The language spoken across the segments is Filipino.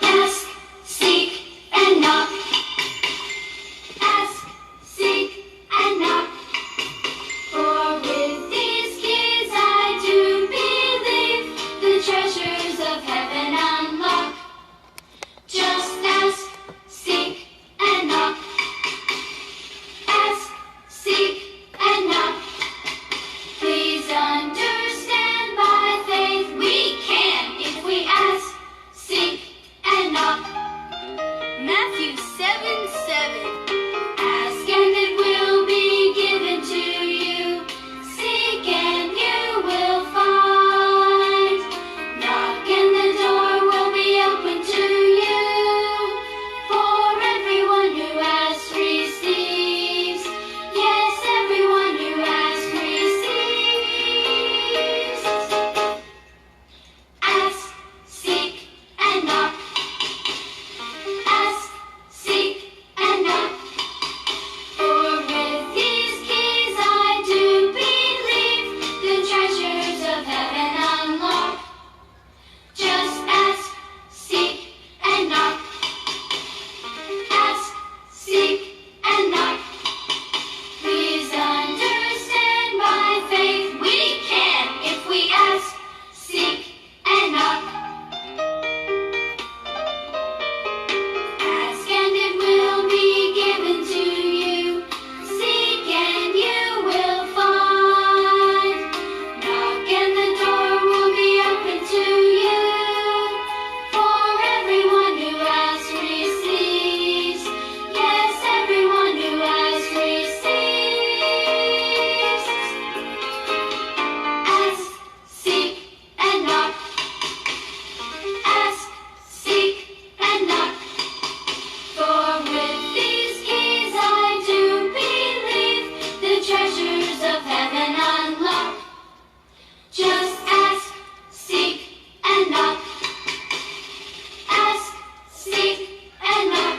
Ask, seek, and knock. Ask, seek, and knock. For with these keys I do believe the treasures of heaven unlock. Just ask, seek, and knock. Ask, seek, and knock. Please understand by faith we can if we ask, seek, and knock. Matthew 7:7. Ask and it will be given to you. Seek and you will find. Knock and the door will be open to you. For everyone who asks receives. Yes, everyone who asks receives. Ask, seek, and knock. Ask, seek, and knock. For with these keys I do believe the treasures of heaven unlock. Just ask, seek, and knock. Ask, seek, and knock. Please understand by faith we can if we ask, seek, and knock. Ask and it will be given to you. Seek and you will find. Knock and the door will be open to you. For everyone who asks receives. Yes, everyone who asks receives. Ask, seek, and knock. Ask, seek, and knock. For with these keys I do believe the treasures of heaven unlock. Just ask, seek, and knock. Ask, seek, and knock.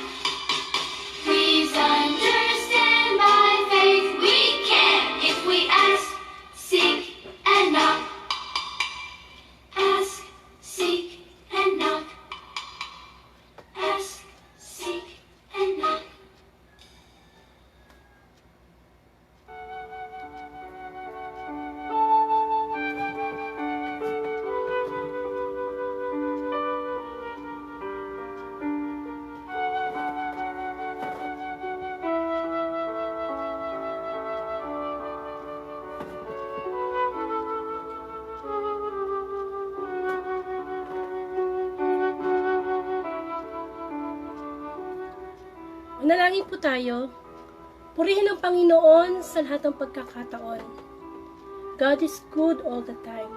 Please understand by faith we can if we ask, seek, and knock. Ask, seek, and knock. Ask, seek, and knock. Manalangin po tayo. Purihin ang Panginoon sa lahat ng pagkakataon. God is good all the time.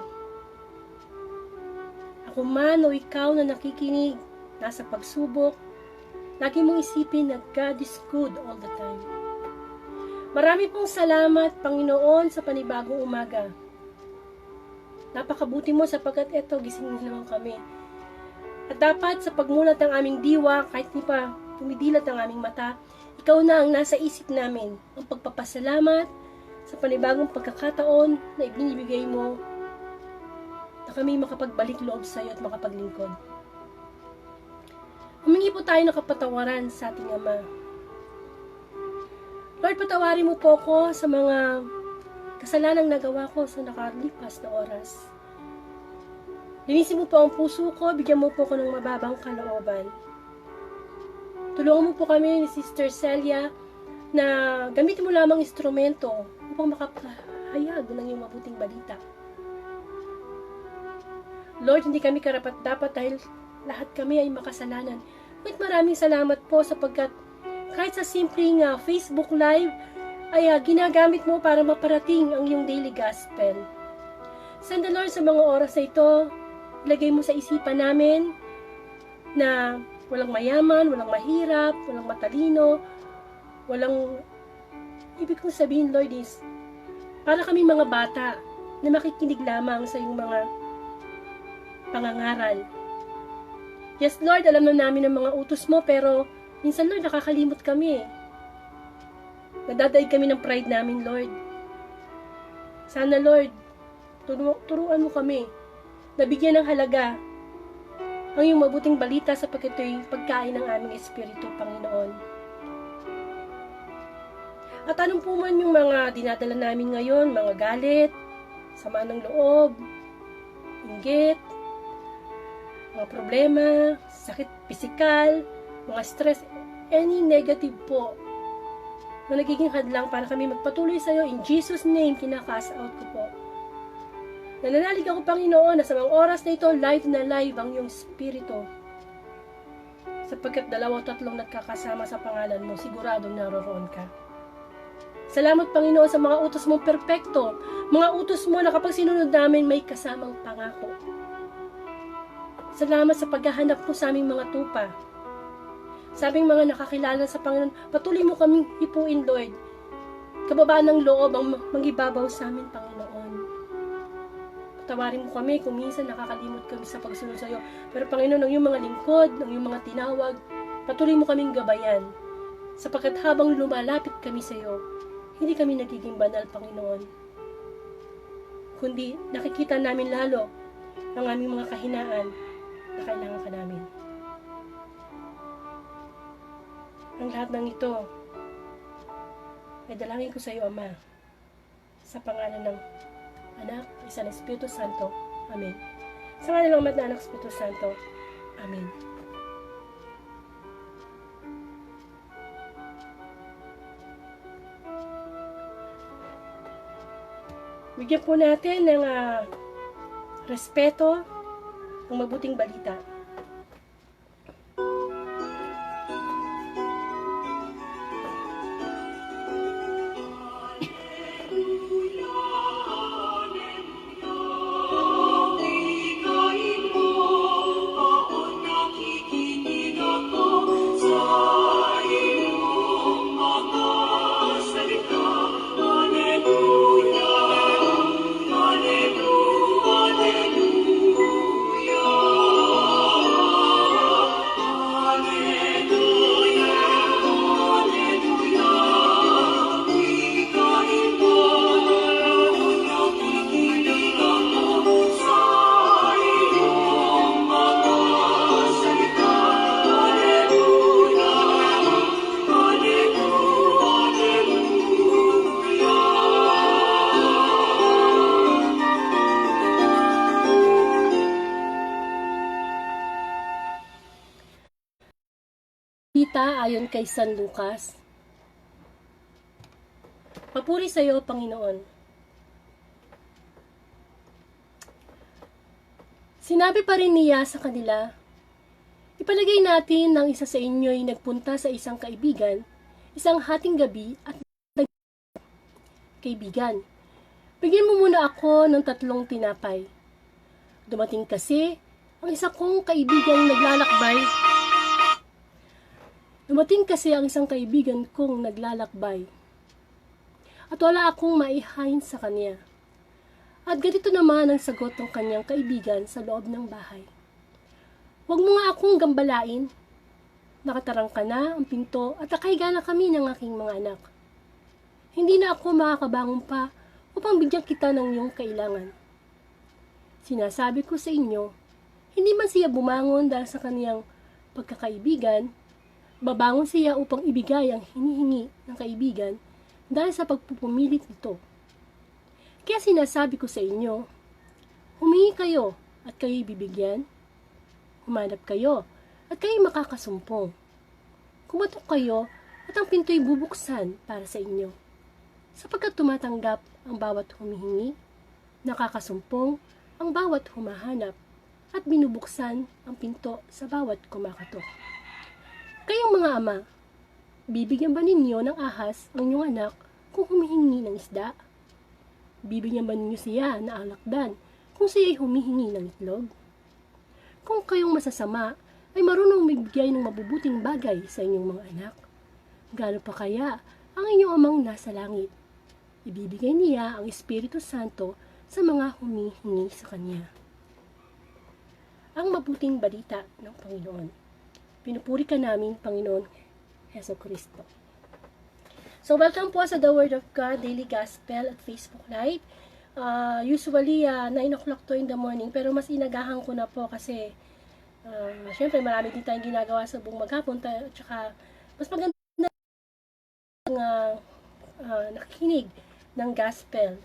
Ako man o ikaw na nakikinig, nasa pagsubok, lagi mong isipin na God is good all the time. Marami pong salamat, Panginoon, sa panibagong umaga. Napakabuti mo sapagkat eto, gising na naman kami. At dapat sa pagmulat ng aming diwa, kahit di pa tumidilat ang aming mata, ikaw na ang nasa isip namin, ang pagpapasalamat sa panibagong pagkakataon na ibinibigay mo na kami makapagbalik loob sa iyo at makapaglingkod. Humingi po tayo ng kapatawaran sa ating Ama. Lord, patawarin mo po ako sa mga kasalanang nagawa ko sa nakalipas na oras. Linisin mo po ang puso ko, bigyan mo po ako ng mababang kalooban. Tulungan mo po kami ni Sister Celia na gamitin mo lamang instrumento upang makapahayag ng iyong mabuting balita. Lord, hindi kami karapat-dapat dahil lahat kami ay makasalanan. Ngunit maraming salamat po sapagkat kahit sa simpleng Facebook Live ay ginagamit mo para maparating ang iyong daily gospel. Send the Lord sa mga oras na ito, ilagay mo sa isipan namin na walang mayaman, walang mahirap, walang matalino, walang, ibig kong sabihin, Lord, is para kami mga bata na makikinig lamang sa iyong mga pangangaral. Yes, Lord, alam na namin ang mga utos mo, pero minsan, Lord, nakakalimot kami. Nadadaig kami ng pride namin, Lord. Sana, Lord, Turuan mo kami na bigyan ng halaga ang iyong mabuting balita sapagkat ito'y pagkain ng aming espiritu, Panginoon. At anong po man yung mga dinadala namin ngayon, mga galit, sama ng loob, inggit, mga problema, sakit pisikal, mga stress, any negative po na nagiging hadlang para kami magpatuloy sa iyo, in Jesus' name, kinaka-cast out ko po. Nananalig ako, Panginoon, na sa mga oras na ito, live na live ang iyong spirito. Sapagkat 2 o 3 nagkakasama sa pangalan mo, siguradong naroroon ka. Salamat, Panginoon, sa mga utos mong perpekto, mga utos mo na kapag sinunod namin, may kasamang pangako. Salamat sa paghahanap mo sa aming mga tupa. Sa aming mga nakakilala sa Panginoon, patuloy mo kaming hipuin, Lord. Kababaan ng loob ang mangibabaw sa amin, Panginoon. Patawarin mo kami kung minsan nakakalimot kami sa pagsunod sa iyo. Pero Panginoon, ang iyong mga lingkod, ang iyong mga tinawag, patuloy mo kaming gabayan. Sapagkat habang lumalapit kami sa iyo, hindi kami nagiging banal, Panginoon. Kundi nakikita namin lalo ang aming mga kahinaan na kailangan ka namin. Ang lahat ng ito ay dalangin ko sa iyo, Ama, sa pangalan ng Anak, Isa ng Espiritu Santo. Amen. Sa pangalan ng Ama at ng Anak, Espiritu Santo. Amen. Bigyan po natin ng respeto ang mabuting balita. Balita ayon kay San Lucas. Papuri sa iyo, Panginoon. Sinabi pa rin niya sa kanila, ipalagay natin ng isa sa inyo'y nagpunta sa isang kaibigan, isang hating gabi at kaibigan, bigyan mo muna ako ng 3 tinapay. Dumating kasi ang isa kong kaibigang naglalakbay. At wala akong maihain sa kanya. At ganito naman ang sagot ng kanyang kaibigan sa loob ng bahay. Huwag mo nga akong gambalain. Nakatarang ka na ang pinto at nakahiga na kami ng aking mga anak. Hindi na ako makakabangon pa upang bigyan kita ng iyong kailangan. Sinasabi ko sa inyo, hindi man siya bumangon dahil sa kaniyang pagkakaibigan, babangon siya upang ibigay ang hinihingi ng kaibigan dahil sa pagpupumilit nito. Kaya sinasabi ko sa inyo, humingi kayo at kayo'y bibigyan, humanap kayo at kayo'y makakasumpong, kumatok kayo at ang pinto'y bubuksan para sa inyo. Sapagkat tumatanggap ang bawat humihingi, nakakasumpong ang bawat humahanap, at binubuksan ang pinto sa bawat kumakatok. Kayong mga ama, bibigyan ba ninyo ng ahas ang inyong anak kung humihingi ng isda? Bibigyan ba ninyo siya na alakdan kung siya ay humihingi ng itlog? Kung kayong masasama ay marunong magbigay ng mabubuting bagay sa inyong mga anak, gaano pa kaya ang inyong amang nasa langit? Ibibigay niya ang Espiritu Santo sa mga humihingi sa Kanya. Ang mabuting balita ng Panginoon. Pinupuri ka namin, Panginoon Jesucristo. So, welcome po sa The Word of God Daily Gospel at Facebook Live. Usually, 9 o'clock to in the morning, pero mas inagahan ko na po kasi syempre marami din tayong ginagawa sa buong maghapon, at saka mas maganda nakikinig ng gospel.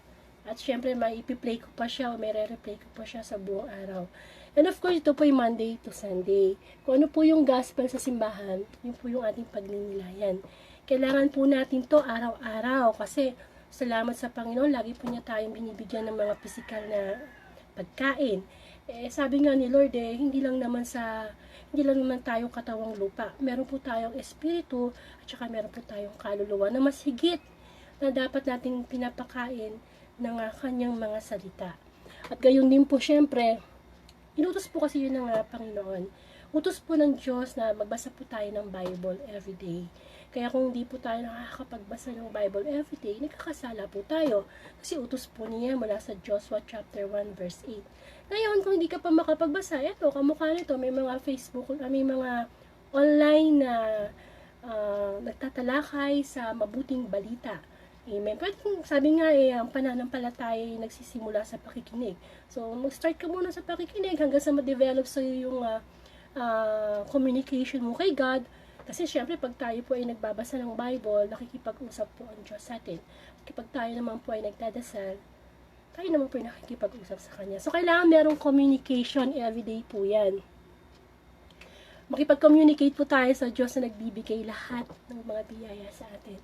At syempre, may ipi-play ko pa siya o may re-replay ko pa siya sa buong araw. And of course, ito po yung Monday to Sunday. Kung ano po yung gospel sa simbahan, yun po yung ating pagninilayan. Kailangan po natin to araw-araw kasi salamat sa Panginoon, lagi po niya tayong binibigyan ng mga physical na pagkain. Sabi nga ni Lord, hindi lang naman tayong katawang lupa. Meron po tayong espiritu at saka meron po tayong kaluluwa na mas higit na dapat nating pinapakain ng kanyang mga salita. At gayon din po, syempre, inutos po kasi yun ng Panginoon. Utos po ng Diyos na magbasa po tayo ng Bible everyday. Kaya kung hindi po tayo nakakapagbasa ng Bible everyday, nagkakasala po tayo. Kasi utos po niya mula sa Joshua chapter 1 verse 8. Ngayon, kung hindi ka pa makapagbasa, eto, kamukha nito, may mga Facebook, may mga online na nagtatalakay sa mabuting balita. Amen. Pwede, sabi nga ang pananampalataya ay nagsisimula sa pakikinig. So, mag-start ka muna sa pakikinig hanggang sa ma-develop sa'yo yung communication mo kay God. Kasi syempre, pag tayo po ay nagbabasa ng Bible, nakikipag-usap po ang Diyos sa atin. Kapag tayo naman po ay nagdadasal, tayo naman po ay nakikipag-usap sa Kanya. So, kailangan merong communication everyday po yan. Makipag-communicate po tayo sa Diyos na nagbibigay lahat ng mga biyaya sa atin.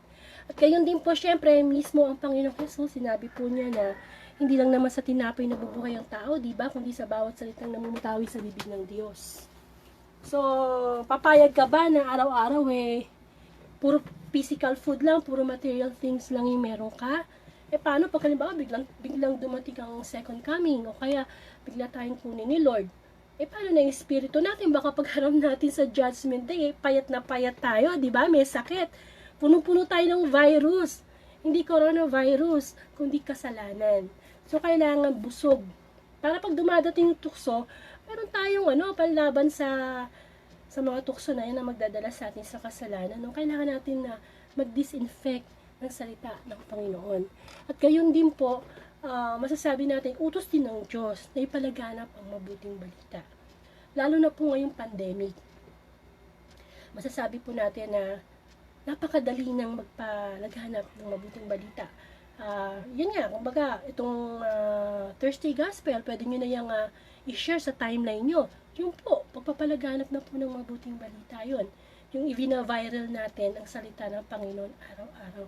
At gayon din po, syempre, mismo ang Panginoong Jesus, sinabi po niya na hindi lang naman sa tinapay nabubuhay ang tao, di ba? Kundi sa bawat salitang namumutawi sa bibig ng Diyos. So, papayag ka ba na araw-araw puro physical food lang, puro material things lang yung meron ka? Paano pag halimbawa biglang dumating ang second coming o kaya bigla tayong kunin ni Lord? Paano na yung espiritu natin? Baka pagharap natin sa judgment day, payat na payat tayo, di ba? May sakit. Puno-puno tayo ng virus. Hindi coronavirus, kundi kasalanan. So, kailangan busog. Para pag dumadating yung tukso, meron tayong panlaban sa mga tukso na yan na magdadala sa atin sa kasalanan. Kailangan natin na mag-disinfect ng salita ng Panginoon. At gayon din po, masasabi natin, utos din ng Diyos na ipalaganap ang mabuting balita. Lalo na po ngayong pandemic. Masasabi po natin na napakadali nang magpalaganap ng mabuting balita. Yun nga, kumbaga, itong Thursday Gospel, pwede nyo na yung i-share sa timeline nyo. Yung po, pagpapalaganap na po ng mabuting balita yun. Yung i-viral natin ang salita ng Panginoon araw-araw.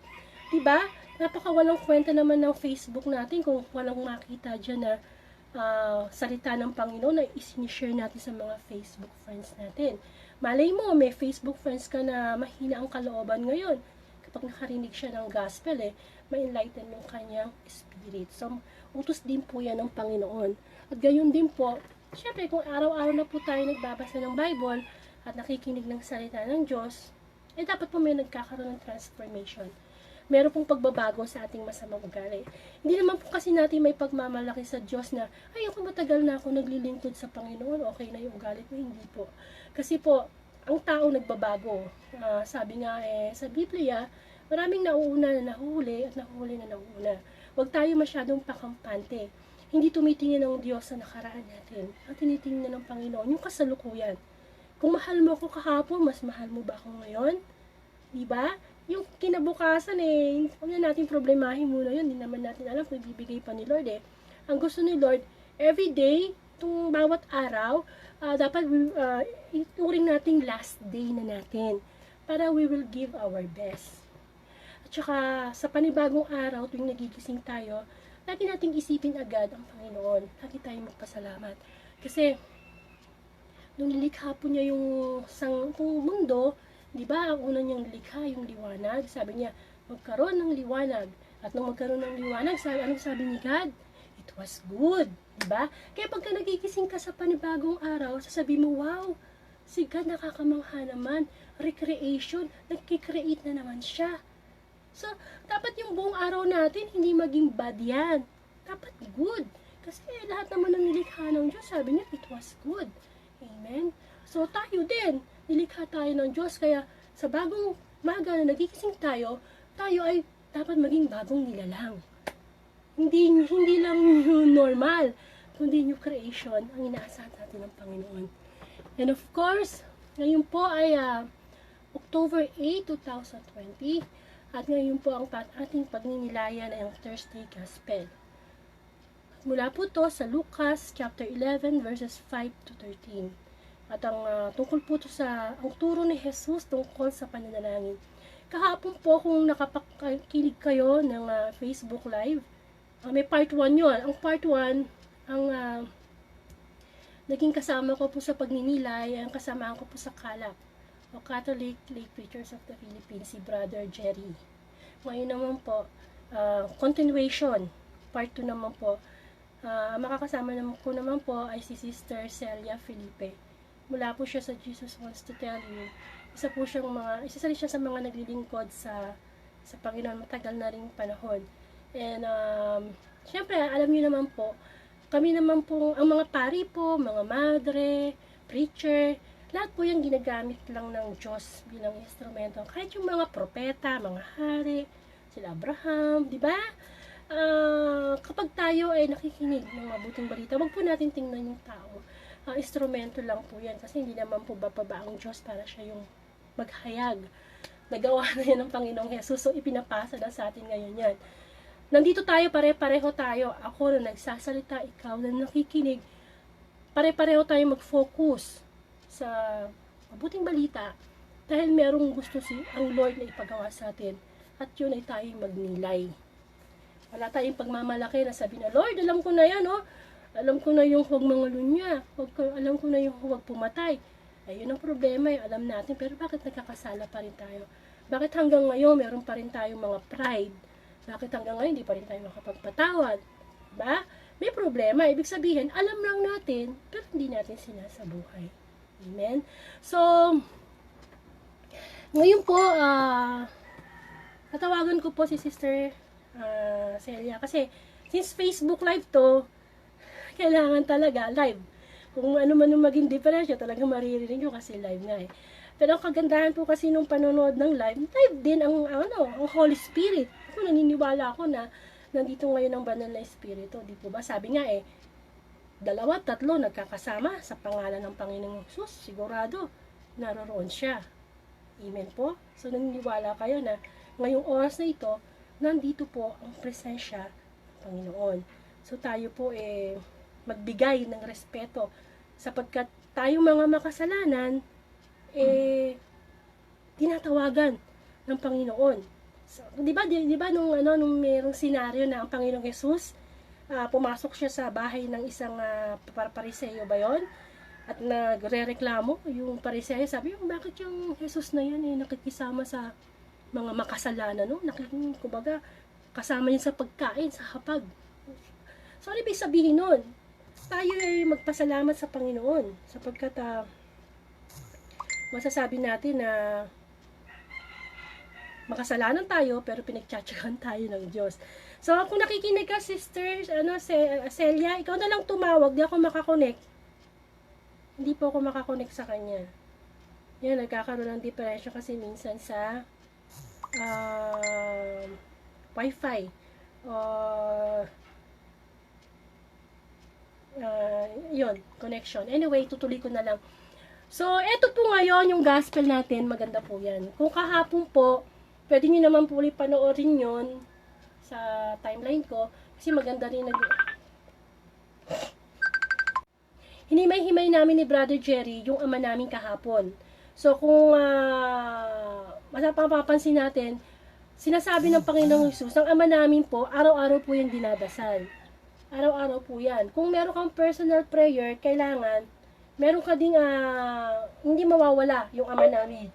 Diba? Napakawalang kwenta naman ng Facebook natin kung walang makita dyan na salita ng Panginoon na isinishare natin sa mga Facebook friends natin. Malay mo, may Facebook friends ka na mahina ang kalooban ngayon. Kapag nakarinig siya ng gospel, ma-enlighten yung kanyang spirit. So, utos din po yan ng Panginoon. At gayon din po, syempre kung araw-araw na po tayo nagbabasa ng Bible at nakikinig ng salita ng Diyos, dapat po may nagkakaroon ng transformation. Meron pong pagbabago sa ating masamang ugali. Hindi naman po kasi natin may pagmamalaki sa Diyos na, ay ako matagal na ako naglilingkod sa Panginoon, okay na yung ugali ko. Hindi po. Kasi po, ang tao nagbabago. Sabi nga sa Biblia, maraming nauuna na nahuhuli at nahuhuli na nauuna. Huwag tayo masyadong pakampante. Hindi tumitingin ng Diyos sa nakaraan natin. Ang tinitingnan ng Panginoon, yung kasalukuyan. Kung mahal mo ako kahapon, mas mahal mo ba ako ngayon? Diba? Yung kinabukasan huwag na natin problemahin muna yun. Hindi naman natin alam kung ibibigay pa ni Lord Ang gusto ni Lord, every day, itong bawat araw, dapat ituring nating last day na natin para we will give our best. At saka sa panibagong araw, tuwing nagigising tayo, lagi nating isipin agad ang Panginoon. Lagi tayong magpasalamat. Kasi, nung nilikha po niya yung mundo, di ba, ang una niyang nilikha, yung liwanag, sabi niya, magkaroon ng liwanag. At nung magkaroon ng liwanag, anong sabi ni God? It was good. Diba? Kaya pagka nagigising ka sa panibagong araw, sasabi mo, wow, si God nakakamangha naman. Recreation, nagkikreate na naman siya. So, dapat yung buong araw natin, hindi maging bad yan. Dapat good. Kasi lahat naman ng nilikha ng Diyos, sabi niya, it was good. Amen? So, tayo din, nilikha tayo ng Diyos. Kaya, sa bagong maga na nagigising tayo ay dapat maging bagong nilalang. hindi lang normal, kundi new creation ang inaasahan natin ng Panginoon. And of course, ngayon po ay October 8, 2020 at ngayon po ang ating pagninilayan ay ang Thursday Gospel. Mula po to sa Lucas chapter 11 verses 5 to 13. At ang tungkol po to sa ang turo ni Jesus tungkol sa pananalangin. Kahapon po kung nakapakinig kayo ng Facebook Live, may part 1 yun. Ang part 1, ang naging kasama ko po sa pagninilay, ang kasamahan ko po sa CALAP, o Catholic Lay Preachers of the Philippines, si Brother Jerry. Ngayon naman po, continuation, part 2 naman po. Makakasama naman ko naman po ay si Sister Celia Felipe. Mula po siya sa Jesus Wants to Tell You. Isa siya sa mga naglilingkod sa Panginoon matagal na ring panahon. And syempre, alam niyo naman po, kami naman po, ang mga pari po, mga madre, preacher, lahat po yung ginagamit lang ng Diyos bilang instrumento. Kahit yung mga propeta, mga hari, sila Abraham, di ba? Kapag tayo ay nakikinig ng mabuting balita, wag po natin tingnan yung tao. Instrumento lang po yan kasi hindi naman po bababa ang Diyos para siya yung maghayag. Nagawa na yan ng Panginoong Jesus, so ipinapasa na sa atin ngayon yan. Nandito tayo, pare-pareho tayo. Ako na nagsasalita, ikaw na nakikinig. Pare-pareho tayo mag-focus sa mabuting balita dahil merong gusto ang Lord na ipagawa sa atin. At yun ay tayo magnilay. Wala tayong pagmamalaki na sabi na, Lord, alam ko na yan, oh. Alam ko na yung huwag mangalunya. Alam ko na yung huwag pumatay. Ayun ang problema, alam natin. Pero bakit nagkakasala pa rin tayo? Bakit hanggang ngayon, meron pa rin tayong mga pride? Bakit hanggang ngayon, hindi pa rin tayo makapagpatawad? Diba? May problema. Ibig sabihin, alam lang natin, pero hindi natin sinasabuhay. Amen? So, ngayon po, natawagan ko po si Sister Celia. Kasi, since Facebook Live to, kailangan talaga live. Kung ano man yung maging diferensya, talaga maririnig nyo kasi live nga eh. Pero ang kagandahan po kasi nung panonood ng live din ang Holy Spirit. Ako naniniwala ako na nandito ngayon ang banal na Espiritu. Di po ba? Sabi nga 2, 3 nagkakasama sa pangalan ng Panginoong Jesus. Sigurado, naroroon siya. Amen po? So naniniwala kayo na ngayong oras na ito, nandito po ang presensya ng Panginoon. So tayo po magbigay ng respeto sapagkat tayo mga makasalanan tinatawagan ng Panginoon. So, 'di ba nung mayroong senaryo na ang Panginoong Jesus pumasok siya sa bahay ng isang pariseo ba 'yon? At nagrereklamo yung pariseo, sabi bakit yung Jesus na 'yan nakikisama sa mga makasalanan, no? Kumbaga kasama niya sa pagkain, sa hapag. So, ano ibig sabihin nun? Tayo ay magpasalamat sa Panginoon sapagkat masasabi natin na makasalanan tayo pero pinagtsatsagan tayo ng Diyos. So, kung nakikinig ka, Sister Celia, ikaw na lang tumawag, di ako makakonect. Hindi po ako makakonect sa kanya. Yan, nagkakaroon ng diferensya kasi minsan sa Wi-Fi. Yun, connection. Anyway, tutuloy ko na lang. So, eto po ngayon yung gospel natin. Maganda po yan. Kung kahapon po, pwede nyo naman po ulit panoorin yun sa timeline ko. Kasi maganda rin hinimay-himay namin ni Brother Jerry yung ama namin kahapon. So, kung mapapansin natin, sinasabi ng Panginoong Jesus, ang ama namin po, araw-araw po yung dinadasal. Araw-araw po yan. Kung meron kang personal prayer, kailangan, meron ka ding, hindi mawawala yung ama namin.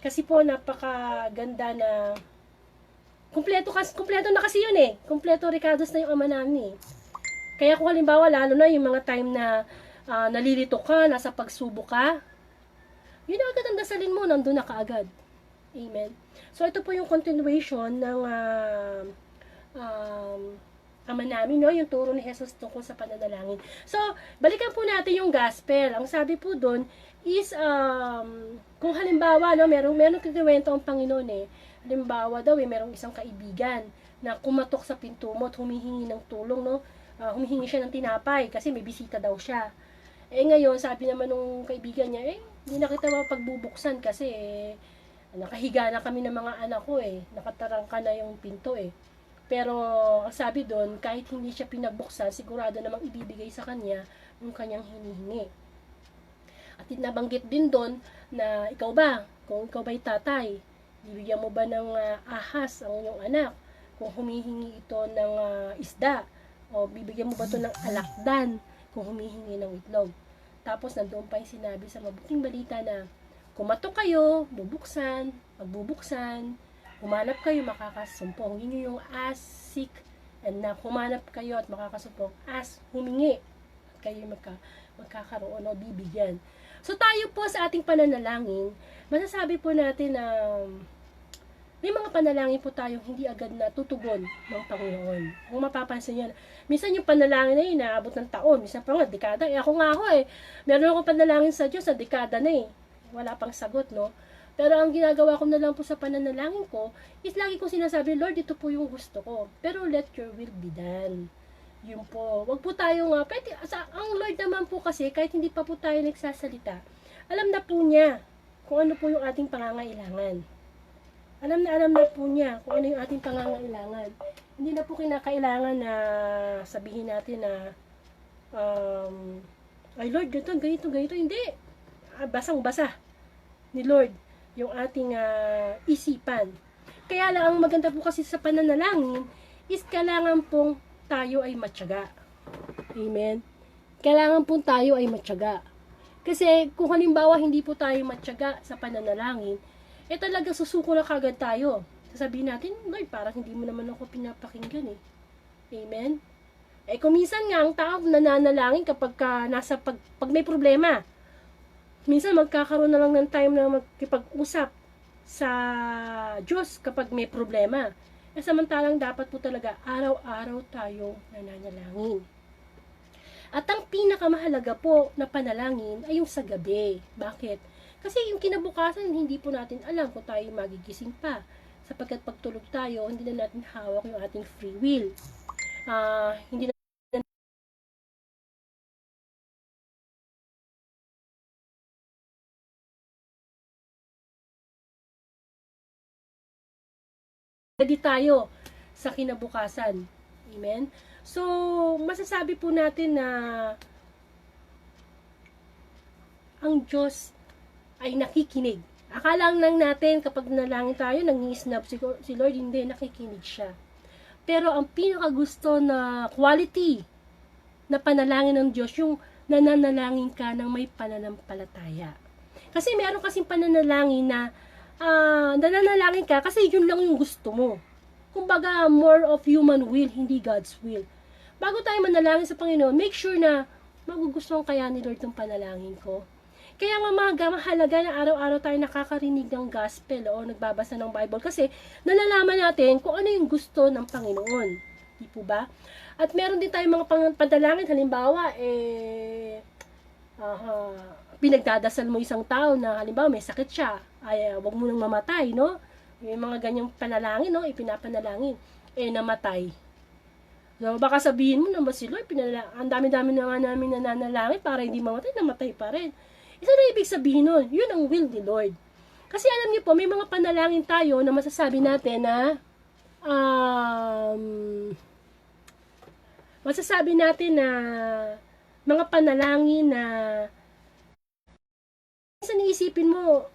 Kasi po, napakaganda na, kumpleto na kasi yun eh. Kumpleto Ricardos na yung ama namin eh. Kaya kung halimbawa, lalo na yung mga time na nalilito ka, nasa pagsubok ka, yun agad ang dasalin mo, nandun na kaagad. Amen. So, ito po yung continuation ng ama namin, no? Yung turo ni Jesus tungkol sa pananalangin. So, balikan po natin yung gospel. Ang sabi po doon is, kung halimbawa, no, merong kinuwento ang Panginoon eh. Halimbawa daw, merong isang kaibigan na kumatok sa pinto mo at humihingi ng tulong, no? Humihingi siya ng tinapay kasi may bisita daw siya. Ngayon, sabi naman nung kaibigan niya, hindi na kita mapagbubuksan kasi nakahiga na kami ng mga anak ko nakatarangka na yung pinto Pero sabi doon, kahit hindi siya pinagbuksan, sigurado namang ibibigay sa kanya yung kanyang hinihingi. At nabanggit din doon na ikaw ba, kung ikaw ba'y tatay, bibigyan mo ba ng ahas ang iyong anak? Kung humihingi ito ng isda, o bibigyan mo ba ito ng alakdan kung humihingi ng itlog? Tapos nandoon pa yung sinabi sa mabuting balita na kumatok kayo, magbubuksan, humanap kayo, makakasumpong. Yun yung ask, seek, and na humanap kayo at makakasumpong. Ask, humingi, at kayo magkakaroon o bibigyan. So tayo po sa ating pananalangin, masasabi po natin na may mga panalangin po tayong hindi agad na tutugon ng Panginoon. Kung mapapansin nyo, minsan yung panalangin na yun, naabot ng taon, minsan pa nga, dekada. Ako nga meron akong panalangin sa Diyos sa dekada na wala pang sagot, no? Pero ang ginagawa ko na lang po sa pananalangin ko, is lagi kong sinasabi, Lord, ito po yung gusto ko. Pero let your will be done. Yun po. Wag po tayo ang Lord naman po kasi, kahit hindi pa po tayo nagsasalita, alam na po niya kung ano po yung ating pangangailangan. Alam na po niya kung ano yung ating pangangailangan. Hindi na po kinakailangan na sabihin natin na ay Lord, ganito. Hindi. Basang-basa ni Lord yung ating isipan. Kaya lang, ang maganda po kasi sa pananalangin is kailangan pong tayo ay matyaga. Amen? Kailangan pong tayo ay matyaga. Kasi kung halimbawa hindi po tayo matyaga sa pananalangin, talagang susuko na kagad tayo. Sasabihin natin, Lord, parang hindi mo naman ako pinapakinggan Amen? Kung minsan nga, ang tao nananalangin kapag pag may problema. Minsan magkakaroon na lang ng time na magkipag-usap sa Diyos kapag may problema. Samantalang dapat po talaga araw-araw tayong nananalangin. At ang pinakamahalaga po na panalangin ay yung sa gabi. Bakit? Kasi yung kinabukasan, hindi po natin alam kung tayo magigising pa. Sapagkat pagtulog tayo, hindi na natin hawak yung ating free will. Hindi na ready tayo sa kinabukasan. Amen? So, masasabi po natin na ang Diyos ay nakikinig. Akala lang natin kapag nalangin tayo, nangingisnap si Lord, hindi, nakikinig siya. Pero ang pinakagusto na quality na panalangin ng Diyos, yung nananalangin ka ng may pananampalataya. Kasi meron kasing pananalangin na nananalangin ka kasi yun lang yung gusto mo. Kumbaga, more of human will, hindi God's will. Bago tayo manalangin sa Panginoon, make sure na magugustuhan kaya ni Lord ng panalangin ko. Kaya nga mahalaga na araw-araw tayo nakakarinig ng gospel o nagbabasa ng Bible kasi nalalaman natin kung ano yung gusto ng Panginoon. Di po ba? At meron din tayong mga panalangin, halimbawa, pinagdadasal mo isang tao na halimbawa may sakit siya, wag mo nang mamatay, no? Yung mga ganyang panalangin, no? Ipinapanalangin, namatay. So, baka sabihin mo naman si Lord, ang dami-dami na nga namin nananalangin para hindi mamatay, namatay pa rin. Isa na ibig sabihin nun, yun ang will ni Lord. Kasi alam niyo po, may mga panalangin tayo na masasabi natin na mga panalangin na minsan iisipin mo,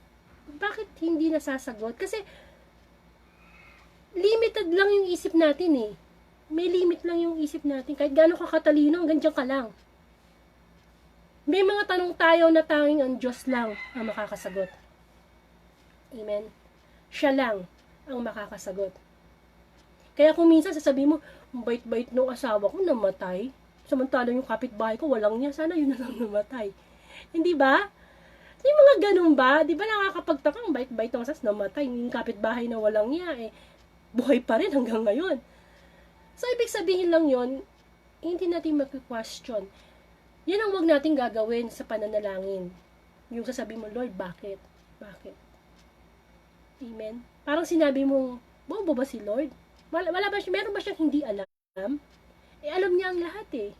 bakit hindi nasasagot? Kasi limited lang yung isip natin May limit lang yung isip natin. Kahit gaano ka katalino, hanggang dyan ka lang. May mga tanong tayo na tanging ang Diyos lang ang makakasagot. Amen? Siya lang ang makakasagot. Kaya kung minsan sasabihin mo, bait-bait nung asawa ko namatay, samantalang yung kapitbahay ko walang niya, sana yun na lang namatay. Hindi ba? Yung mga ganun ba? Di ba nakakapagtaka, bait-bait nung asawa namatay, yung kapitbahay na walang niya, buhay pa rin hanggang ngayon. So, ibig sabihin lang yon, hindi natin mag-question. Yan ang wag natin gagawin sa pananalangin. Yung sasabihin mo, Lord, bakit? Bakit? Amen? Parang sinabi mo, bobo ba si Lord? Meron ba siyang hindi alam? Alam niya ang lahat eh.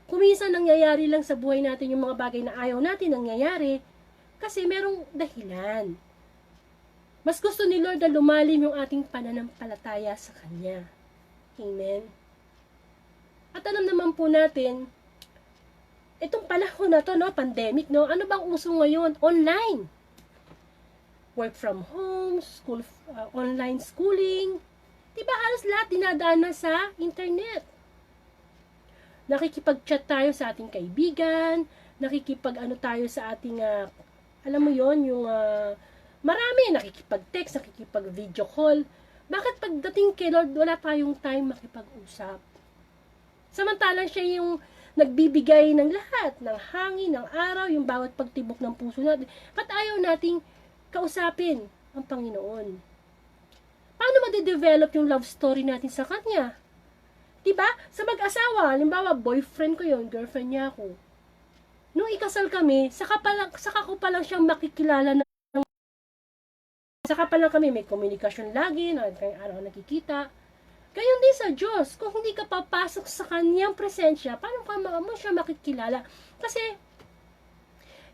Kung minsan nangyayari lang sa buhay natin yung mga bagay na ayaw natin nangyayari, kasi merong dahilan. Mas gusto ni Lord na lumalim yung ating pananampalataya sa Kanya. Amen. At alam naman po natin, itong panahon na to, no, pandemic, no, ano bang uso ngayon? Online. Work from home, online schooling. Diba halos lahat dinadaan na sa internet. Nakikipag-chat tayo sa ating kaibigan, tayo sa ating, alam mo yon yung, marami, nakikipag-text, nakikipag-video call. Bakit pagdating kay Lord, wala tayong time makipag-usap? Samantalang siya yung nagbibigay ng lahat, ng hangin, ng araw, yung bawat pagtibok ng puso natin. Ba't ayaw nating kausapin ang Panginoon? Paano ma-develop yung love story natin sa Kanya? Diba? Sa mag-asawa, halimbawa, boyfriend ko yon, girlfriend niya ako. Nung ikasal kami, saka ko pa lang siyang makikilala na saka pa lang kami may komunikasyon lagi, kayong araw nakikita. Gayon din sa Diyos, kung hindi ka papasok sa Kanyang presensya, paano ka mo siya makikilala? Kasi,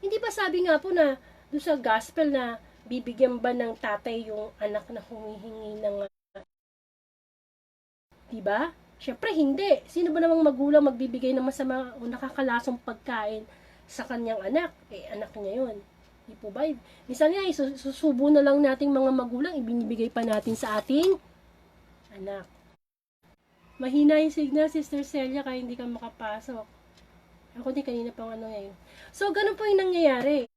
hindi ba sabi nga po na doon sa gospel na bibigyan ba ng tatay yung anak na humihingi ng diba? Siyempre, hindi. Sino ba namang magulang magbibigay ng masama o nakakalasong pagkain sa kanyang anak? Anak niya yun. Di po ba? Minsan nga, susubo na lang nating mga magulang, ibinibigay pa natin sa ating anak. Mahina yung signal, Sister Celia, kaya hindi ka makapasok. Ako din kanina pang ngayon. So, ganun po yung nangyayari.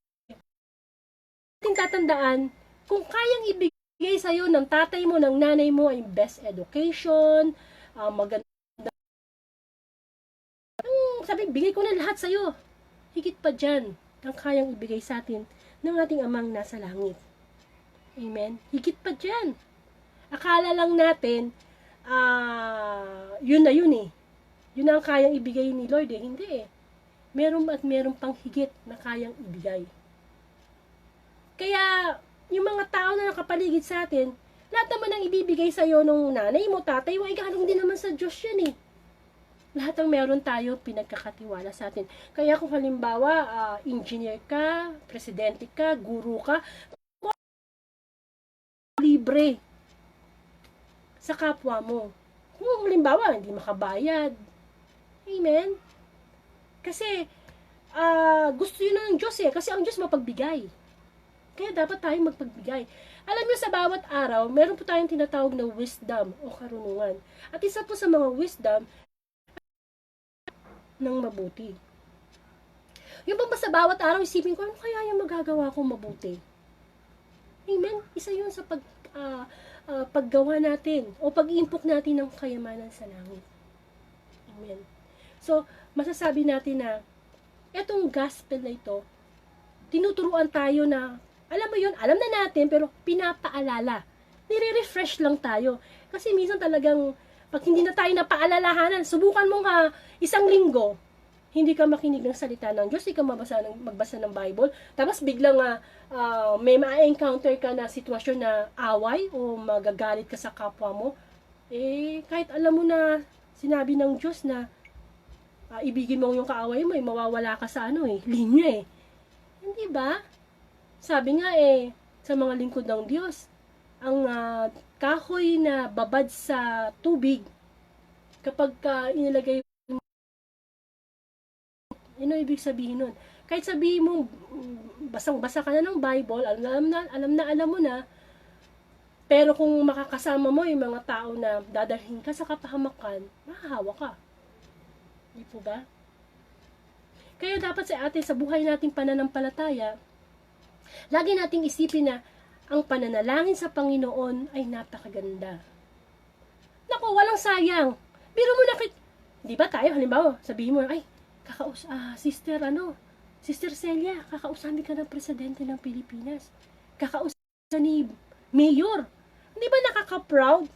Ating tatandaan, kung kayang ibigay sa'yo ng tatay mo, ng nanay mo, ay best education, maganda. Sabi, bigay ko na lahat sa'yo. Higit pa dyan, ang kayang ibigay sa atin ng ating amang nasa langit. Amen? Higit pa dyan. Akala lang natin, yun na yun eh. Yun ang kayang ibigay ni Lord eh. Hindi eh. Meron pang higit na kayang ibigay. Kaya, yung mga tao na nakapaligid sa atin, lahat naman ang ibibigay sa'yo nung nanay mo, tatay mo, ay galing din naman sa Diyos yan eh. Lahat ang meron tayo, pinagkakatiwala sa atin. Kaya kung halimbawa, engineer ka, presidente ka, guru ka, libre sa kapwa mo. Kung halimbawa, hindi makabayad. Amen? Kasi, gusto yun ng Diyos eh. Kasi ang Diyos mapagbigay. Kaya dapat tayong magpagbigay. Alam niyo, sa bawat araw, meron po tayong tinatawag na wisdom o karunungan. At isa po sa mga wisdom, ng mabuti. Yung ba sa bawat araw, isipin ko, ano kaya yung magagawa kong mabuti? Amen? Isa yun sa paggawa natin o pag-iimpok natin ng kayamanan sa langit. Amen. So, masasabi natin na etong gospel na ito, tinuturuan tayo na alam mo yun, alam na natin, pero pinapaalala. Nire-refresh lang tayo. Kasi minsan talagang, pag hindi na tayo napaalalahanan, subukan mo nga isang linggo, hindi ka makinig ng salita ng Diyos, hindi ka magbasa ng Bible, tapos biglang may ma-encounter ka na sitwasyon na away o magagalit ka sa kapwa mo, kahit alam mo na sinabi ng Diyos na ibigin mo yung kaaway mo, mawawala ka sa linya eh. Hindi ba? Sabi nga sa mga lingkod ng Diyos, ang kahoy na babad sa tubig, kapag inilagay, ano ibig sabihin nun? Kahit sabihin mo, basang-basa ka na ng Bible, alam mo na, pero kung makakasama mo yung mga tao na dadalhin ka sa kapahamakan, mahahawa ka. Di po ba? Kaya dapat sa atin, sa buhay nating pananampalataya, lagi nating isipin na ang pananalangin sa Panginoon ay napakaganda. Naku, walang sayang. Biro mo na di ba tayo, halimbawa, sabihin mo, Sister Celia, kakausapin ka ng presidente ng Pilipinas. Kakausapin ka ni Mayor. Hindi ba nakaka-proud?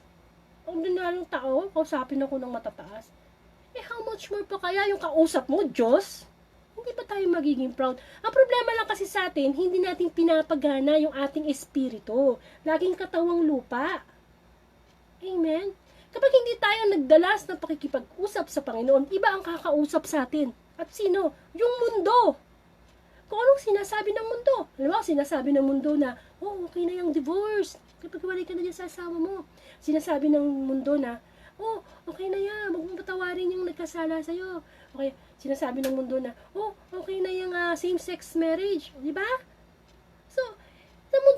Ordinaryong tao, kausapin ako ng matataas. How much more pa kaya yung kausap mo, Diyos? Hindi ba tayo magiging proud? Ang problema lang kasi sa atin, hindi natin pinapagana yung ating espiritu. Laging katawang lupa. Amen? Kapag hindi tayo nagdalas ng pakikipag-usap sa Panginoon, iba ang kakausap sa atin. At sino? Yung mundo. Kung anong sinasabi ng mundo. Alam mo, sinasabi ng mundo na, oh, okay na yung divorce. Kapag wala ka na dyan sa asawa mo. Sinasabi ng mundo na, oh, okay na yan. Huwag mong patawarin yung nagkasala sa'yo. Okay, sinasabi ng mundo na, oh, okay na yung same-sex marriage. Di ba? So,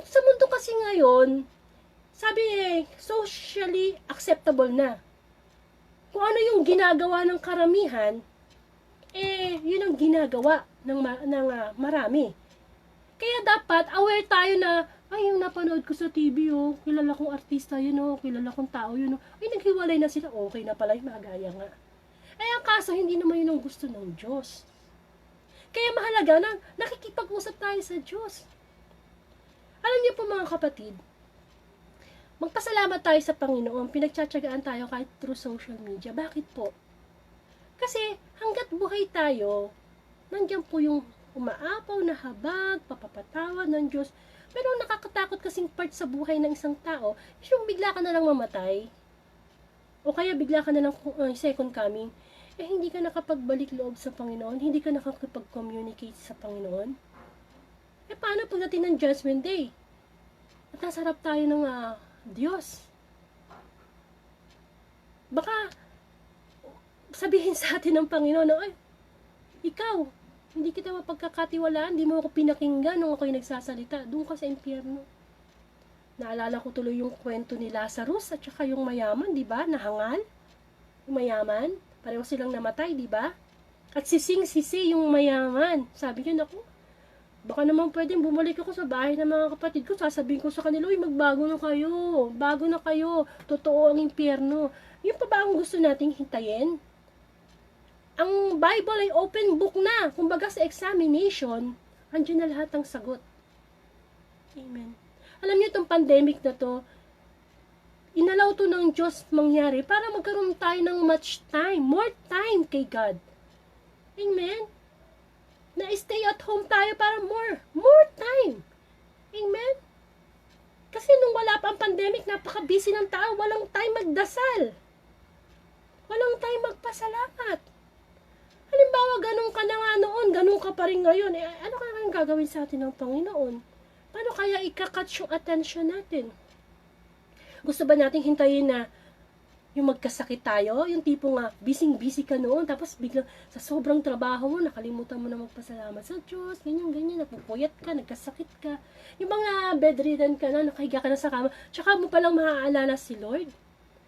sa mundo kasi ngayon, sabi socially acceptable na. Kung ano yung ginagawa ng karamihan, yun ang ginagawa ng marami. Kaya dapat aware tayo na, ay, yung napanood ko sa TV, kilala kong artista yun, kilala kong tao yun, ay, naghiwalay na sila, okay na pala, magaya nga. Ang kaso, hindi naman yun ang gusto ng Diyos. Kaya mahalaga na nakikipag-usap tayo sa Diyos. Alam niyo po mga kapatid, magpasalamat tayo sa Panginoon, pinagtsatsagaan tayo kahit through social media. Bakit po? Kasi hanggat buhay tayo, nandiyan po yung umaapaw na habag, papapatawa ng Diyos. Pero ang nakakatakot kasing part sa buhay ng isang tao, is yung bigla ka na lang mamatay. O kaya bigla ka na lang second coming, hindi ka nakapagbalik loob sa Panginoon, hindi ka nakakapag-communicate sa Panginoon. Paano pagdating ng Judgment Day? At nasarap tayo ng Diyos. Baka sabihin sa atin ng Panginoon na, ay, ikaw, hindi kita mapagkakatiwalaan, hindi mo ako pinakinggan nung ako'y nagsasalita. Doon ka sa impyerno. Naalala ko tuloy yung kwento ni Lazarus at saka yung mayaman, di ba? Nahangal. Yung mayaman, pareho silang namatay, di ba? At sising-sisi yung mayaman. Sabi niya, naku, baka naman pwedeng bumalik ako sa bahay ng mga kapatid ko. Sasabihin ko sa kanila, uy, magbago na kayo. Bago na kayo. Totoo ang impyerno. Yung pa ba ang gusto nating hintayin? Ang Bible ay open book na. Kumbaga sa examination, andyan na lahat ng sagot. Amen. Alam niyo itong pandemic na to, inalaw to ng Diyos mangyari para magkaroon tayo ng much time, more time kay God. Amen. Na stay at home tayo para more time. Amen. Kasi nung wala pa ang pandemic, napaka-busy ng tao, walang time magdasal. Walang time magpasalamat. Halimbawa, ganun ka na nga noon, ganun ka pa rin ngayon. Ano kaya gagawin sa atin ng Panginoon? Paano kaya ika-catch yung attention natin? Gusto ba nating hintayin na yung magkasakit tayo? Yung tipo nga, busy ka noon, tapos biglang sa sobrang trabaho mo, nakalimutan mo na magpasalamat sa Diyos, ganyan, napupuyat ka, nagkasakit ka. Yung mga bedridden ka na, nakahiga ka na sa kama, tsaka mo palang maaalala si Lord.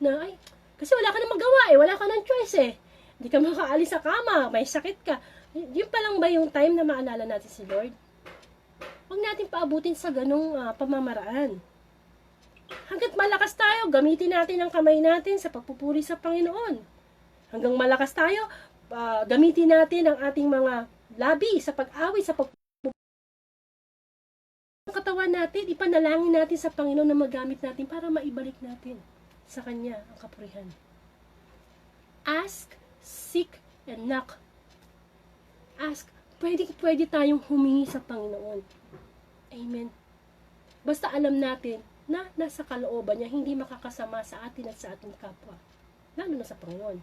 Na, ay, kasi wala ka na magawa wala ka ng choice Hindi ka makaalis sa kama, may sakit ka. Yun pa lang ba yung time na maalala natin si Lord? Huwag natin paabutin sa ganong pamamaraan. Hanggat malakas tayo, gamitin natin ang kamay natin sa pagpupuri sa Panginoon. Hanggang malakas tayo, gamitin natin ang ating mga labi sa pag-awit, sa katawan natin, ipanalangin natin sa Panginoon na magamit natin para maibalik natin sa Kanya ang kapurihan. Ask, seek, and knock. Ask, pwede tayong humingi sa Panginoon. Amen. Basta alam natin na nasa kalooban niya, hindi makakasama sa atin at sa ating kapwa. Lalo na sa Panginoon.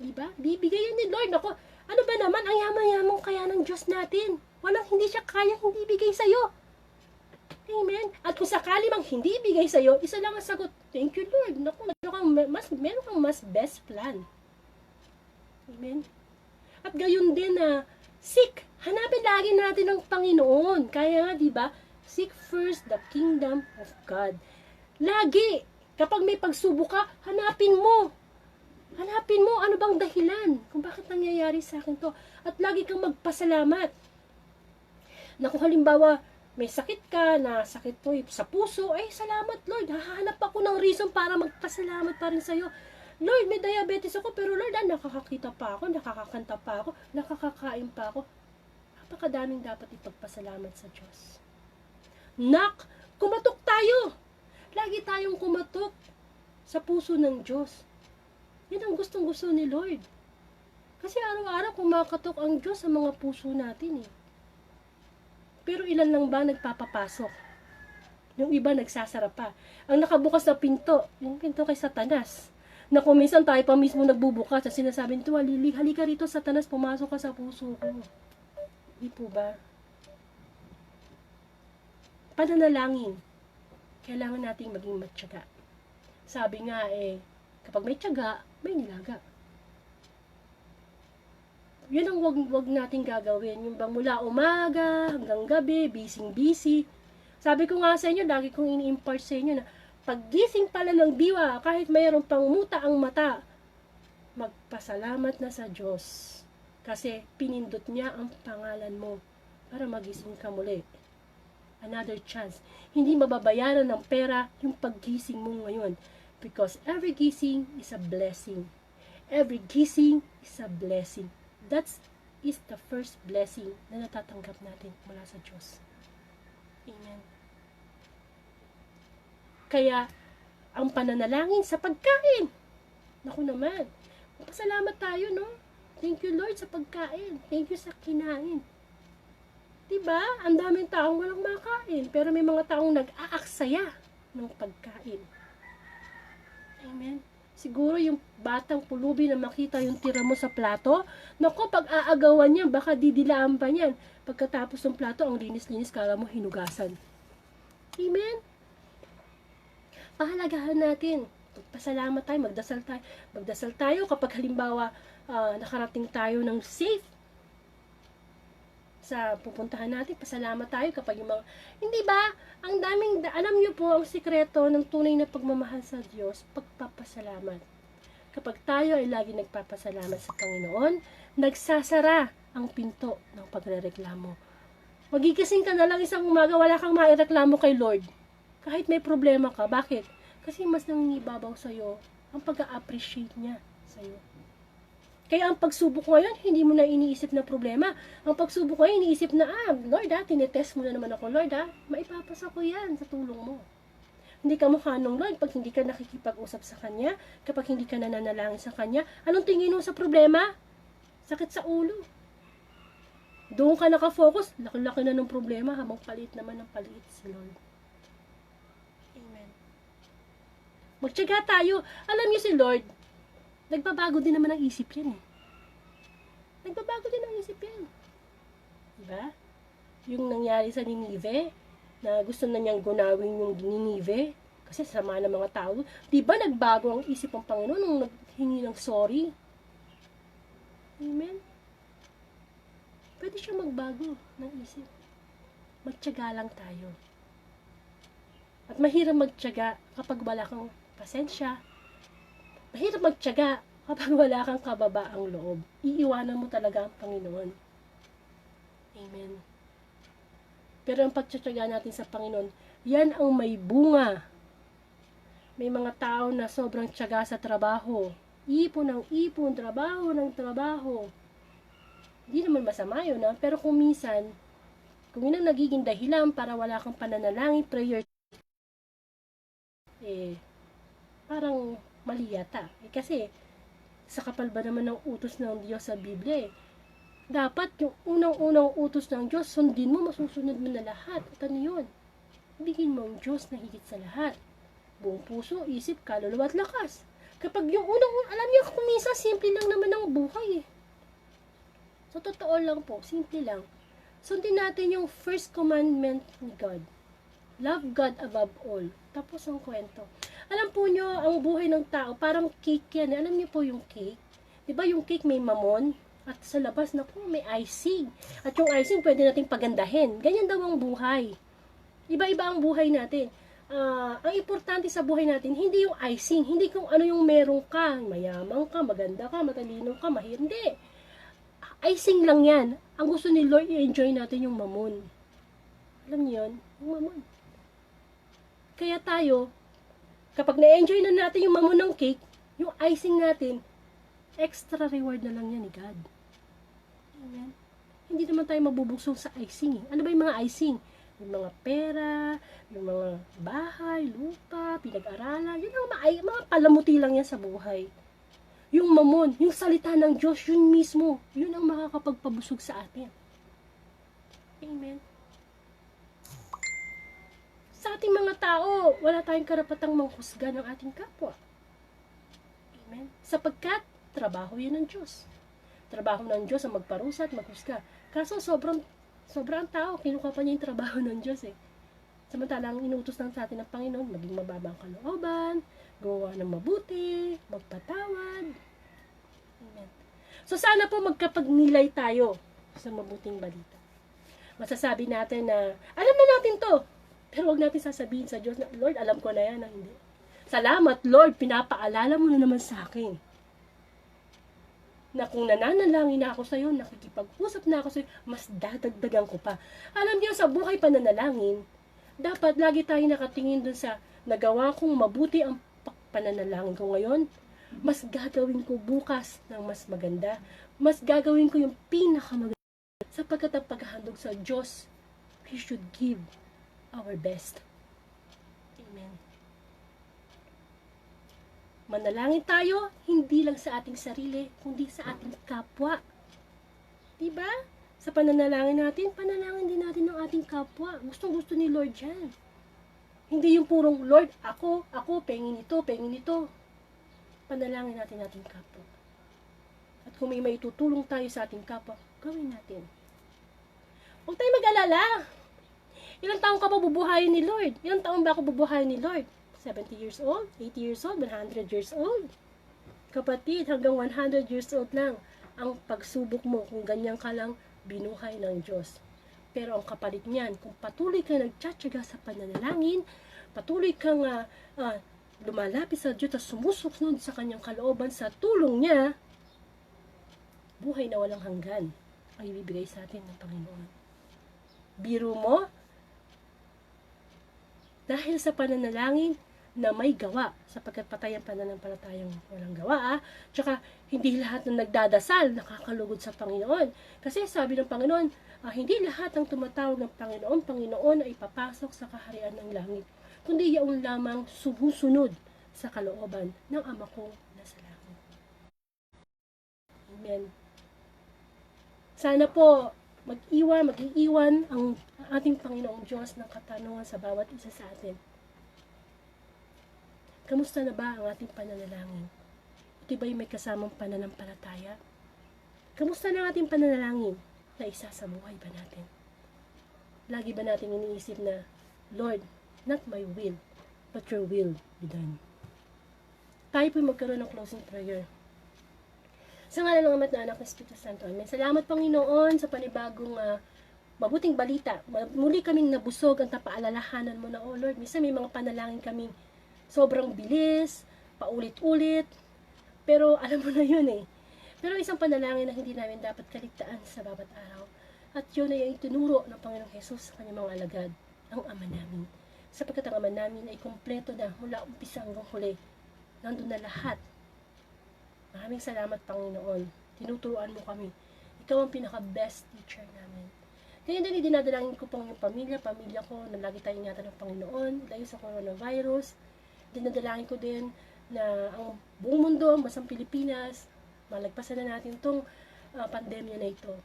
Diba? Bibigay yan ni Lord. Ako, ano ba naman, ang yaman-yaman kaya ng Diyos natin. Walang hindi siya kaya hindi bigay sa'yo. Amen. At kung sakali mang hindi ibigay sa'yo, isa lang ang sagot, thank you Lord. Naku, meron kang mas best plan. Amen. At gayon din na, seek. Hanapin lagi natin ang Panginoon. Kaya nga, di ba? Seek first the kingdom of God. Lagi. Kapag may pagsubok ka, hanapin mo. Hanapin mo ano bang dahilan kung bakit nangyayari sa akin to. At lagi kang magpasalamat. Na kung halimbawa, may sakit ka, na sakit to sa puso, salamat Lord. Hahanap ako ng reason para magpasalamat pa rin sa'yo. Lord, may diabetes ako, pero Lord, nakakakita pa ako, nakakakanta pa ako, nakakakain pa ako. Napakadaming dapat ipagpasalamat sa Diyos. Knock, kumatok tayo. Lagi tayong kumatok sa puso ng Diyos. Yan ang gustong-gusto ni Lord. Kasi araw-araw kumakatok ang Diyos sa mga puso natin Pero ilan lang ba nagpapapasok? Yung iba nagsasara pa. Ang nakabukas na pinto, yung pinto kay Satanas. Na kung minsan tayo pa mismo nagbubukas at sinasabi nito, halika rito Satanas, pumasok ka sa puso ko. Di po ba? Pananalangin. Kailangan nating maging matyaga. Sabi nga kapag may tiyaga, may nilaga. Yun ang wag nating gagawin. Yung bang mula umaga hanggang gabi, busy. Sabi ko nga sa inyo, lagi kong ini-impart sa inyo na paggising pala ng diwa, kahit mayroon pang muta ang mata, magpasalamat na sa Diyos. Kasi pinindot niya ang pangalan mo para magising ka muli. Another chance. Hindi mababayaran ng pera yung paggising mo ngayon. Because every gising is a blessing. Every gising is a blessing. That is the first blessing na natatanggap natin mula sa Diyos. Amen. Kaya, ang pananalangin sa pagkain. Naku naman, pasalamat tayo, no? Thank you, Lord, sa pagkain. Thank you sa kinain. Diba? Ang daming taong walang makain, pero may mga taong nag-aaksaya ng pagkain. Amen. Siguro yung batang pulubi na makita yung tira mo sa plato, naku, pag aagawan niya, baka didilaan pa niyan. Pagkatapos ng plato, ang linis-linis, kala mo hinugasan. Amen. Pahalagahan natin. Pasalamat tayo, magdasal tayo. Magdasal tayo kapag halimbawa nakarating tayo ng safe sa pupuntahan natin. Pasalamat tayo kapag yung mga, hindi ba, ang daming, alam nyo po ang sikreto ng tunay na pagmamahal sa Diyos, pagpapasalamat. Kapag tayo ay lagi nagpapasalamat sa Panginoon, nagsasara ang pinto ng pagrereklamo. Magigising ka na lang isang umaga, wala kang maireklamo kay Lord. Kahit may problema ka. Bakit? Kasi mas nangingibabaw sa'yo ang pag-a-appreciate niya sa'yo. Kaya ang pagsubok ngayon, hindi mo na iniisip na problema. Ang pagsubok ngayon, iniisip na, Lord tinetest mo na naman ako, Lord maipapasa ko yan sa tulong mo. Hindi ka mukha nung Lord pag hindi ka nakikipag-usap sa Kanya, kapag hindi ka nananalangin sa Kanya. Anong tingin mo sa problema? Sakit sa ulo. Doon ka nakafocus, laki-laki na ng problema habang palit naman ng palit si Lord. Amen. Magtiyaga tayo. Alam niyo si Lord, nagbabago din naman ang isip yan Nagbabago din ang isip yan. Diba? Yung nangyari sa Ninive, na gusto na niyang gunawin yung Ninive, kasi sama ng mga tao. Diba nagbago ang isip ng Panginoon nung naghingi ng sorry? Amen? Pwede siya magbago ng isip. Magtiyaga lang tayo. At mahirap magtiyaga kapag wala kang pasensya. Mahirap magtiyaga kapag wala kang kababaang loob. Iiwanan mo talaga ang Panginoon. Amen. Pero ang pagtitiyaga natin sa Panginoon, yan ang may bunga. May mga tao na sobrang tiyaga sa trabaho. Ipon ng ipon, trabaho ng trabaho. Hindi naman masama yun, pero kung minsan, kung yun ang nagiging dahilan para wala kang pananalangin, prayer, parang mali yata. Kasi, sa kapal ba naman ng utos ng Diyos sa Biblia dapat yung unang-unang utos ng Diyos, sundin mo, masusunod mo na lahat. At ano yun? Bigyan mo ang Diyos na higit sa lahat. Buong puso, isip, kaluluwa at lakas. Kapag yung alam niyo, kung minsan, simple lang naman ang buhay So, totoo lang po, simple lang. Sundin natin yung first commandment ni God. Love God above all. Tapos ang kwento. Alam po nyo, ang buhay ng tao, parang cake yan. Alam niyo po yung cake? Diba yung cake may mamon? At sa labas, naku, may icing. At yung icing, pwede nating pagandahin. Ganyan daw ang buhay. Iba-iba ang buhay natin. Ang importante sa buhay natin, hindi yung icing. Hindi kung ano yung meron ka. Mayaman ka, maganda ka, matalino ka, Hindi. Icing lang yan. Ang gusto ni Lord, i-enjoy natin yung mamon. Alam niyo yun? Yung mamon. Kaya tayo, kapag na-enjoy na natin yung mamon ng cake, yung icing natin, extra reward na lang yan ni God. Amen. Hindi naman tayo mabubugsong sa icing. Ano ba yung mga icing? Yung mga pera, yung mga bahay, lupa, pinag-aralan. Yun ang mga palamuti lang yan sa buhay. Yung mamon, yung salita ng Diyos, yun mismo. Yun ang makakapagpabusog sa atin. Amen. Sa ating mga tao, wala tayong karapatang manghusga ng ating kapwa. Amen? Sapagkat, trabaho yun ng Diyos. Trabaho ng Diyos ang magparusa at maghusga. Kaso sobrang tao, kinuha pa niya yung trabaho ng Diyos eh. Samantalang inutos lang sa atin ng Panginoon, maging mababang kalooban, gawa ng mabuti, magpatawad. Amen. So sana po magkapagnilay tayo sa mabuting balita. Masasabi natin na, alam na natin to, pero huwag natin sasabihin sa Diyos na, Lord, alam ko na yan, na hindi. Salamat, Lord, pinapaalala mo na naman sa akin. Na kung nananalangin na ako sa iyo, nakikipag-usap na ako sa iyo, mas dadagdagan ko pa. Alam niyo, sa buhay pananalangin, dapat lagi tayo nakatingin dun sa nagawa kong mabuti ang pananalangin ko ngayon. Mas gagawin ko bukas ng mas maganda. Mas gagawin ko yung pinakamaganda. Sapagkat ang paghahandog sa Diyos, we should give our best. Amen. Manalangin tayo, hindi lang sa ating sarili, kundi sa ating kapwa. Diba? Sa pananalangin natin, panalangin din natin ng ating kapwa. Gustong-gusto ni Lord yan. Hindi yung purong, Lord, ako, pengin ito. Panalangin natin ating kapwa. At kung may maitutulong tayo sa ating kapwa, gawin natin. Huwag tayo mag-alala. Ilang taong ka pa bubuhayin ni Lord? Ilang taon ba ako bubuhayin ni Lord? 70 years old, 80 years old, 100 years old. Kapatid, hanggang 100 years old lang ang pagsubok mo kung ganyan ka lang binuhay ng Diyos. Pero ang kapalit niyan, kung patuloy ka nagtsatsaga sa pananalangin, patuloy kang lumalapit sa Diyos at sumusunod sa kanyang kalooban sa tulong niya, buhay na walang hanggan ang ibibigay sa atin ng Panginoon. Biro mo, dahil sa pananalangin na may gawa, sapagkat patay ang pananampalatayang walang gawa, tsaka hindi lahat ng nagdadasal nakakalugod sa Panginoon. Kasi sabi ng Panginoon, hindi lahat ng tumatawag ng Panginoon ay ipapasok sa kaharian ng langit, kundi yaon lamang sumusunod sa kalooban ng Ama ko na sa langit. Amen. Sana po mag-iwan ang ating Panginoong Diyos ng katanungan sa bawat isa sa atin. Kamusta na ba ang ating pananalangin? Ito ba'y may kasamang pananampalataya? Kamusta na ang ating pananalangin na isa sa buhay ba natin? Lagi ba natin iniisip na, Lord, not my will, but your will be done. Tayo po'y magkaroon ng closing prayer. Sa ngalan ng Ama at ng Anak ng Espiritu Santo. Amen. Salamat, Panginoon, sa panibagong mabuting balita. Muli kaming nabusog ang napaalalahanan mo na, oh Lord, minsan may mga panalangin kaming sobrang bilis, paulit-ulit, pero alam mo na yun eh. Pero isang panalangin na hindi namin dapat kaligtaan sa bawat araw. At yun ay itinuro ng Panginoong Jesus sa kanyang mga alagad, ang Ama namin. Sapagkat ang Ama namin ay kumpleto na mula umpisa hanggang huli. Nandun na lahat. Maraming salamat, Panginoon. Tinuturuan mo kami. Ikaw ang pinaka-best teacher namin. Kaya din dinadalangin ko pong yung pamilya ko, na lagi tayong ingatan ng Panginoon, dahil sa coronavirus. Dinadalangin ko din na ang buong mundo, basang Pilipinas, malagpasan na natin itong pandemya na ito.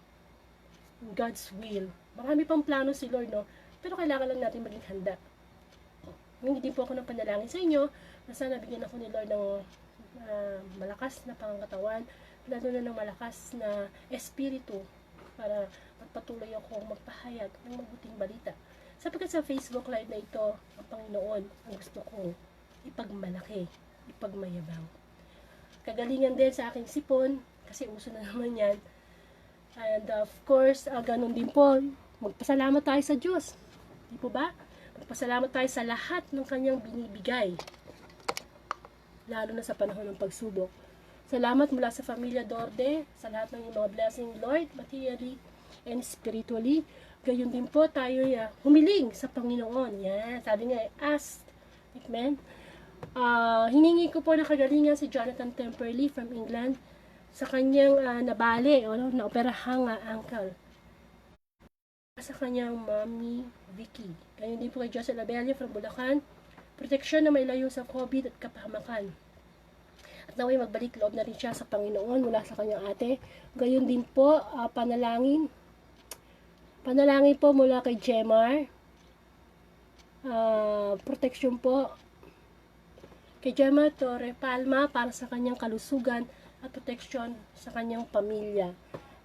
In God's will. Marami pang plano si Lord, no? Pero kailangan lang natin maging handa. Hindi po ako ng panalangin sa inyo, na sana bigyan ako ni Lord ng malakas na pangangatawan, lalo na ng malakas na espiritu, para magpatuloy ako magpahayag ng mabuting balita. Sapagkat sa Facebook Live na ito, ang Panginoon ang gusto kong ipagmalaki, ipagmayabang. Kagalingan din sa aking sipon, kasi uso na naman yan. And of course, ganun din po, magpasalamat tayo sa Diyos. Di po ba? Magpasalamat tayo sa lahat ng kanyang binibigay, lalo na sa panahon ng pagsubok. Salamat mula sa Familia Dorde, sa lahat ng mga blessing, Lord, materially and spiritually. Gayon din po tayo humiling sa Panginoon. Yan, sabi nga, ask. Amen. Hiningi ko po ng kagalingan si Jonathan Temperley from England sa kanyang nabali o naoperahang ankle. Sa kanyang mommy Vicky. Gayon din po kay Joseph Labella from Bulacan. Proteksyon na may layo sa COVID at kapahamakan. At naway magbalik loob na rin siya sa Panginoon mula sa kanyang ate. Gayon din po, panalangin. Panalangin po mula kay Jemar. protection po kay Gemma Torre Palma para sa kanyang kalusugan at proteksyon sa kanyang pamilya.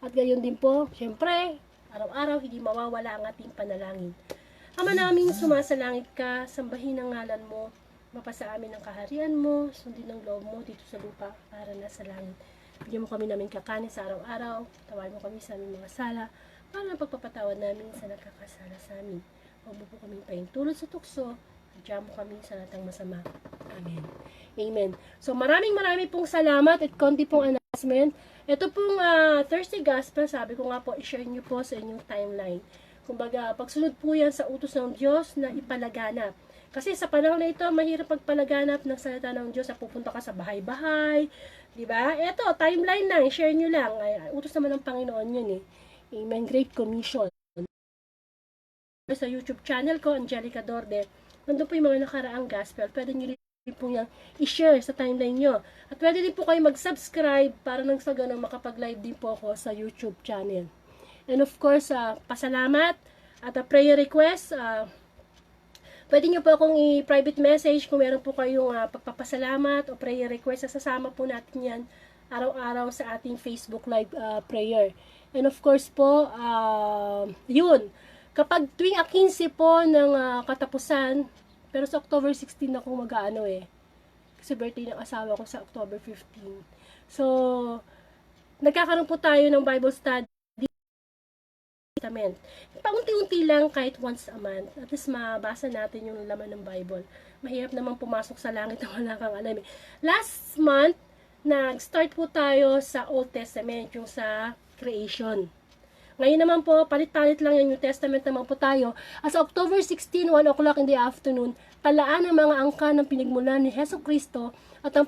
At gayon din po, syempre, araw-araw hindi mawawala ang ating panalangin. Ama namin, sumasalangit ka, sambahin ang ngalan mo, mapasa amin ang kaharian mo, sundin ang loob mo dito sa lupa para nasa langit. Bigyan mo kami namin kakanin sa araw-araw, tawarin mo kami sa aming mga sala, para ang pagpapatawad namin sa nagkakasala sa amin. Huwag mo po kami paintulot sa tukso, at mo kami sa lahat ng masama. Amen. Amen. So maraming pong salamat at konti pong announcement. Ito pong Thursday Gospel, sabi ko nga po, i-share nyo po sa inyong timeline. Kumbaga, pagsunod po yan sa utos ng Diyos na ipalaganap. Kasi sa panahon na ito, mahirap pagpalaganap ng salita ng Diyos na pupunta ka sa bahay-bahay. Diba? Ito, timeline lang, share nyo lang. Ay, utos naman ng Panginoon yun eh. Amen. Great Commission. Sa YouTube channel ko, Angelica Dorde, nandun po yung mga nakaraang gospel. Pwede nyo rin po yung i-share sa timeline nyo. At pwede din po kayo mag-subscribe para nang sa ganun makapag-live din po ako sa YouTube channel. And of course, pasalamat at a prayer request. Pwede nyo po akong i-private message kung meron po kayong pagpapasalamat o prayer request. Sasama po natin yan araw-araw sa ating Facebook Live prayer. And of course po, yun. Kapag tuwing 15 po ng katapusan, pero sa October 16 ako mag-aano eh. Kasi birthday ng asawa ko sa October 15. So, nagkakaroon po tayo ng Bible study. Paunti-unti lang kahit once a month. At least mabasa natin yung laman ng Bible. Mahirap naman pumasok sa langit na wala kang alam eh. Last month, nag-start po tayo sa Old Testament, yung sa creation. Ngayon naman po, palit-palit lang yung New Testament naman po tayo. As October 16, 1 o'clock in the afternoon, talaan ang mga angka ng pinagmulan ni Heso Kristo at ang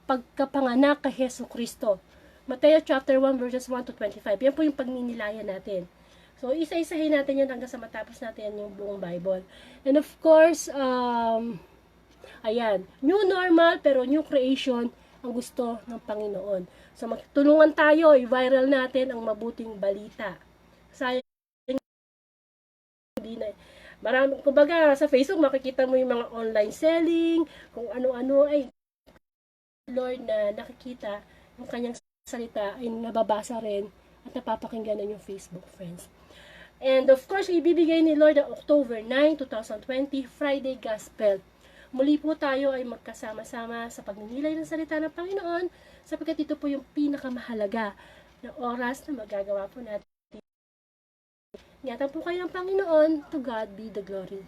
pagkapanganak kay Heso Kristo. Mateo chapter 1 verses 1 to 25. Yan po yung pagminilayan natin. So, isa-isahin natin yan hanggang sa matapos natin yung buong Bible. And of course, ayan, new normal pero new creation ang gusto ng Panginoon. So, magtulungan tayo, i-viral natin ang mabuting balita. Sayang, hindi na. Marami, kumbaga, sa Facebook, makikita mo yung mga online selling, kung ano-ano, ay, Lord na nakikita, yung kanyang salita ay nababasa rin at napapakinggan ng yung Facebook friends. And of course, ibibigay ni Lord ang October 9, 2020, Friday Gospel. Muli po tayo ay magkasama-sama sa pagninilay ng salita ng Panginoon sapagkat ito po yung pinakamahalaga na oras na magagawa po natin. Ingatan po kayo ng Panginoon. To God be the glory.